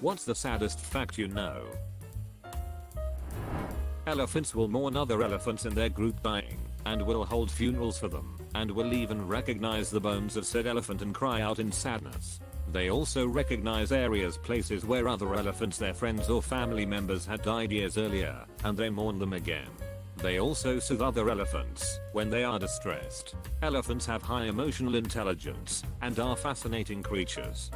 What's the saddest fact you know? Elephants will mourn other elephants in their group dying, and will hold funerals for them, and will even recognize the bones of said elephant and cry out in sadness. They also recognize areas, places where other elephants, their friends or family members had died years earlier, and they mourn them again. They also soothe other elephants when they are distressed. Elephants have high emotional intelligence and are fascinating creatures.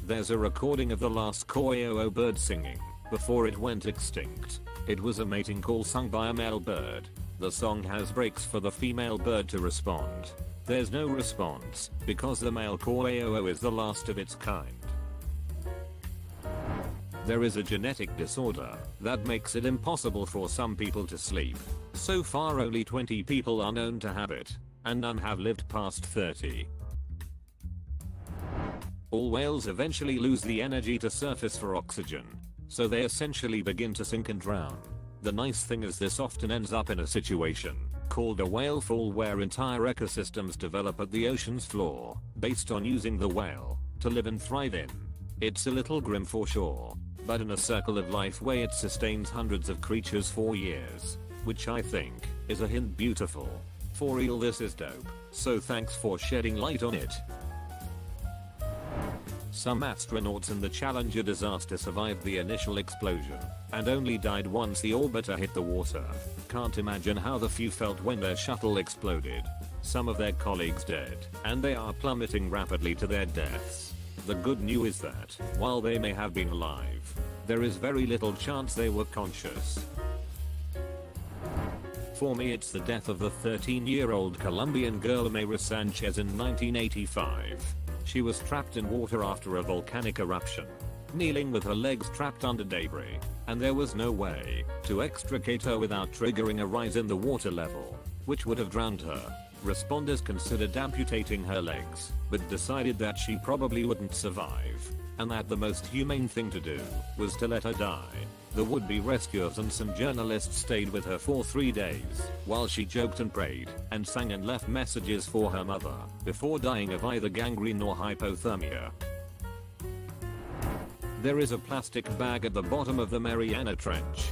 There's a recording of the last koyo bird singing before it went extinct. It was a mating call sung by a male bird. The song has breaks for the female bird to respond. There's no response because the male koyo is the last of its kind. There is a genetic disorder that makes it impossible for some people to sleep. So far only 20 people are known to have it, and none have lived past 30. All whales eventually lose the energy to surface for oxygen, so they essentially begin to sink and drown. The nice thing is this often ends up in a situation called a whale fall, where entire ecosystems develop at the ocean's floor based on using the whale to live and thrive in. It's a little grim for sure, but in a circle of life way it sustains hundreds of creatures for years, which I think is a hint beautiful. For real, this is dope, so thanks for shedding light on it. Some astronauts in the Challenger disaster survived the initial explosion and only died once the orbiter hit the water. Can't imagine how the few felt when their shuttle exploded. Some of their colleagues dead, and they are plummeting rapidly to their deaths. The good news is that, while they may have been alive, there is very little chance they were conscious. For me, it's the death of the 13-year-old Colombian girl Mayra Sanchez in 1985. She was trapped in water after a volcanic eruption, kneeling with her legs trapped under debris, and there was no way to extricate her without triggering a rise in the water level, which would have drowned her. Responders considered amputating her legs, but decided that she probably wouldn't survive, and that the most humane thing to do was to let her die. The would-be rescuers and some journalists stayed with her for 3 days while she joked and prayed and sang and left messages for her mother before dying of either gangrene or hypothermia. There is a plastic bag at the bottom of the Mariana Trench.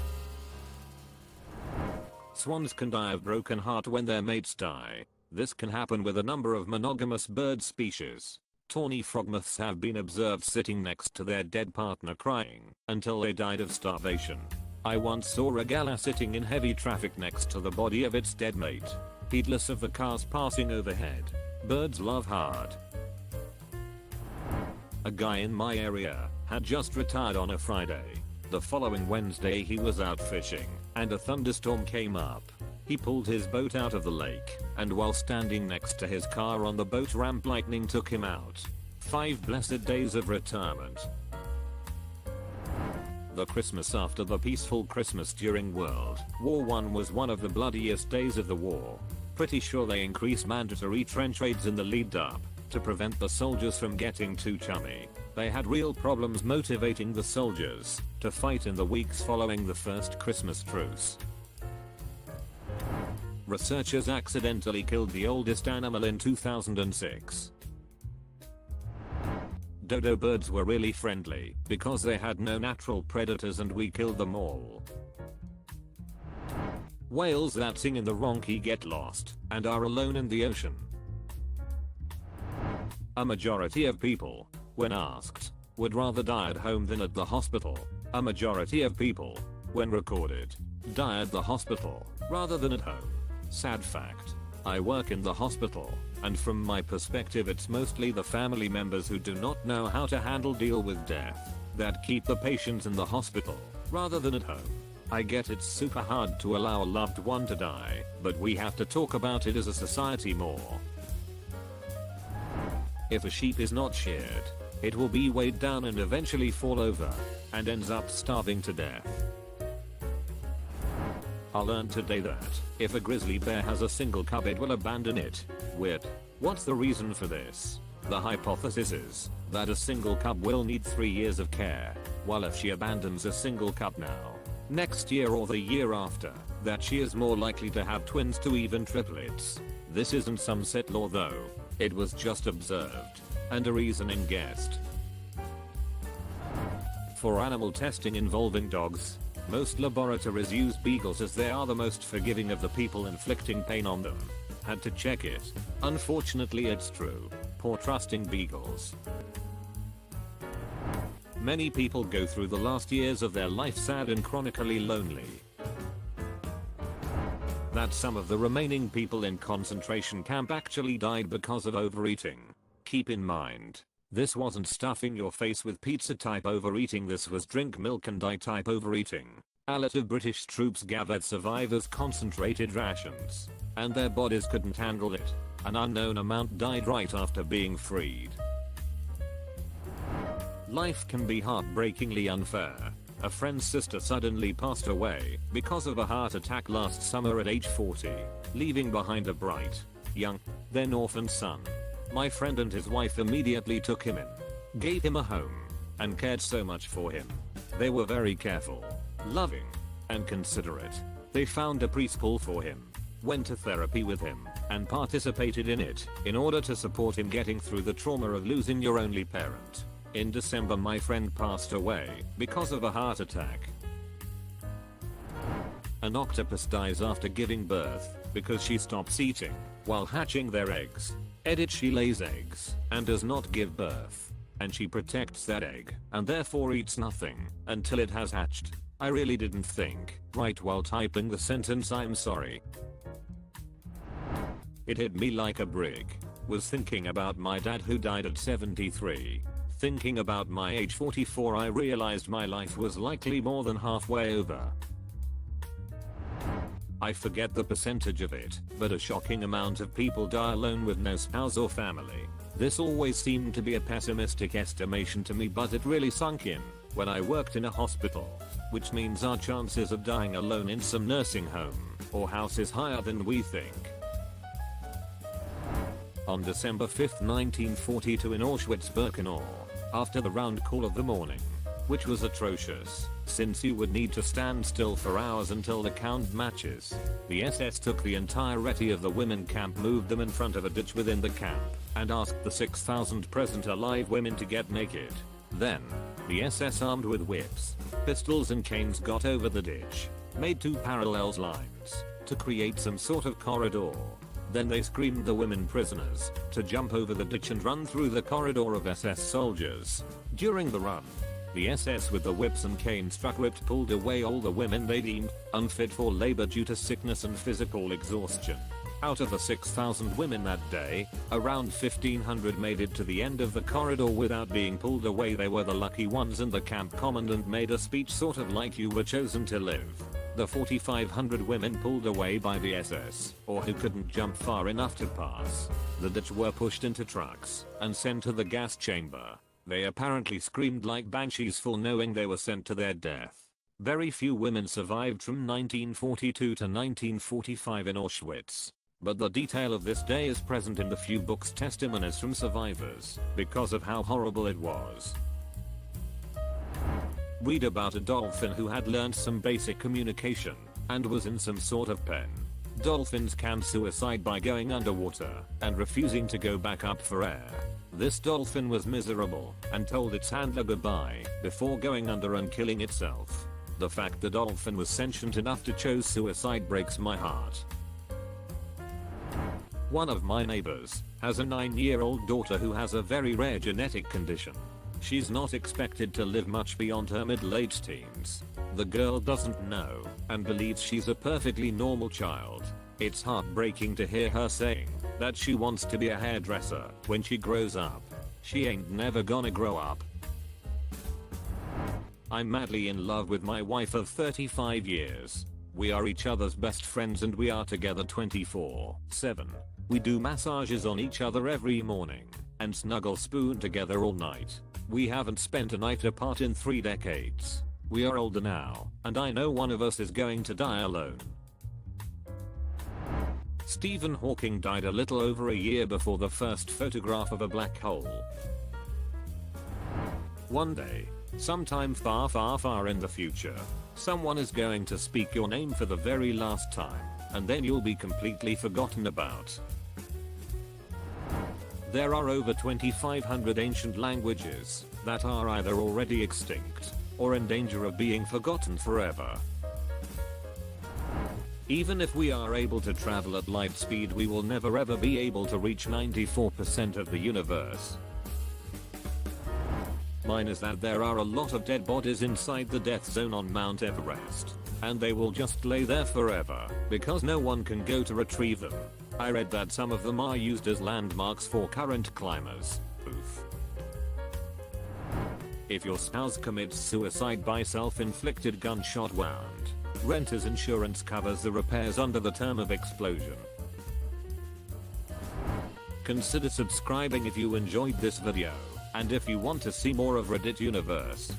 Swans can die of broken heart when their mates die. This can happen with a number of monogamous bird species. Tawny frogmoths have been observed sitting next to their dead partner crying until they died of starvation. I once saw a gala sitting in heavy traffic next to the body of its dead mate, heedless of the cars passing overhead. Birds love hard. A guy in my area had just retired on a Friday. The following Wednesday he was out fishing, and a thunderstorm came up. He pulled his boat out of the lake, and while standing next to his car on the boat ramp, lightning took him out. 5 blessed days of retirement. The Christmas after the peaceful Christmas during World War I was one of the bloodiest days of the war. Pretty sure they increased mandatory trench raids in the lead up to prevent the soldiers from getting too chummy. They had real problems motivating the soldiers to fight in the weeks following the first Christmas truce. Researchers accidentally killed the oldest animal in 2006. Dodo birds were really friendly because they had no natural predators and we killed them all. Whales that sing in the wrong key get lost and are alone in the ocean. A majority of people, when asked, would rather die at home than at the hospital. A majority of people, when recorded, die at the hospital rather than at home. Sad fact. I work in the hospital, and from my perspective it's mostly the family members who do not know how to deal with death that keep the patients in the hospital rather than at home. I get it's super hard to allow a loved one to die, but we have to talk about it as a society more. If a sheep is not sheared, it will be weighed down and eventually fall over and ends up starving to death. I learned today that if a grizzly bear has a single cub it will abandon it. Weird. What's the reason for this? The hypothesis is that a single cub will need 3 years of care, while if she abandons a single cub now, next year or the year after, that she is more likely to have twins to even triplets. This isn't some set law though, it was just observed, and a reasoning guessed. For animal testing involving dogs, most laboratories use beagles as they are the most forgiving of the people inflicting pain on them. Had to check it. Unfortunately it's true. Poor trusting beagles. Many people go through the last years of their life sad and chronically lonely. That some of the remaining people in concentration camp actually died because of overeating. Keep in mind, this wasn't stuffing your face with pizza type overeating, this was drink milk and die type overeating. A lot of British troops gathered survivors' concentrated rations, and their bodies couldn't handle it. An unknown amount died right after being freed. Life can be heartbreakingly unfair. A friend's sister suddenly passed away because of a heart attack last summer at age 40, leaving behind a bright, young, then orphaned son. My friend and his wife immediately took him in, gave him a home, and cared so much for him. They were very careful, loving, and considerate. They found a preschool for him, went to therapy with him, and participated in it in order to support him getting through the trauma of losing your only parent. In December my friend passed away because of a heart attack. An octopus dies after giving birth because she stops eating while hatching their eggs. Edit: she lays eggs and does not give birth, and she protects that egg and therefore eats nothing until it has hatched. I really didn't think right while typing the sentence I'm sorry. It hit me like a brick. Was thinking about my dad who died at 73. Thinking about my age 44 I realized my life was likely more than halfway over. I forget the percentage of it, but a shocking amount of people die alone with no spouse or family. This always seemed to be a pessimistic estimation to me, but it really sunk in when I worked in a hospital, which means our chances of dying alone in some nursing home or house is higher than we think. On December 5, 1942 in Auschwitz-Birkenau, after the round call of the morning, which was atrocious, since you would need to stand still for hours until the count matches, the SS took the entirety of the women camp, moved them in front of a ditch within the camp, and asked the 6,000 present alive women to get naked. Then, the SS armed with whips, pistols and canes got over the ditch, made two parallel lines, to create some sort of corridor. Then they screamed the women prisoners to jump over the ditch and run through the corridor of SS soldiers. During the run, the SS with the whips and canes pulled away all the women they deemed unfit for labor due to sickness and physical exhaustion. Out of the 6,000 women that day, around 1,500 made it to the end of the corridor without being pulled away. They were the lucky ones, and the camp commandant made a speech sort of like you were chosen to live. The 4,500 women pulled away by the SS, or who couldn't jump far enough to pass the ditch, were pushed into trucks and sent to the gas chamber. They apparently screamed like banshees, full knowing they were sent to their death. Very few women survived from 1942 to 1945 in Auschwitz, but the detail of this day is present in the few books' testimonies from survivors because of how horrible it was. Read about a dolphin who had learned some basic communication and was in some sort of pen. Dolphins can suicide by going underwater and refusing to go back up for air. This dolphin was miserable and told its handler goodbye before going under and killing itself. The fact the dolphin was sentient enough to choose suicide breaks my heart. One of my neighbors has a 9-year-old daughter who has a very rare genetic condition. She's not expected to live much beyond her middle-aged teens. The girl doesn't know and believes she's a perfectly normal child. It's heartbreaking to hear her saying that she wants to be a hairdresser when she grows up. She ain't never gonna grow up. I'm madly in love with my wife of 35 years. We are each other's best friends and we are together 24/7. We do massages on each other every morning and snuggle spoon together all night. We haven't spent a night apart in 3 decades. We are older now, and I know one of us is going to die alone. Stephen Hawking died a little over a year before the first photograph of a black hole. One day, sometime far, far, far in the future, someone is going to speak your name for the very last time, and then you'll be completely forgotten about. There are over 2,500 ancient languages that are either already extinct or in danger of being forgotten forever. Even if we are able to travel at light speed, we will never ever be able to reach 94% of the universe. Mine is that there are a lot of dead bodies inside the death zone on Mount Everest, and they will just lay there forever because no one can go to retrieve them. I read that some of them are used as landmarks for current climbers. Oof. If your spouse commits suicide by self-inflicted gunshot wound, renter's insurance covers the repairs under the term of explosion. Consider subscribing if you enjoyed this video, and if you want to see more of Reddit Universe.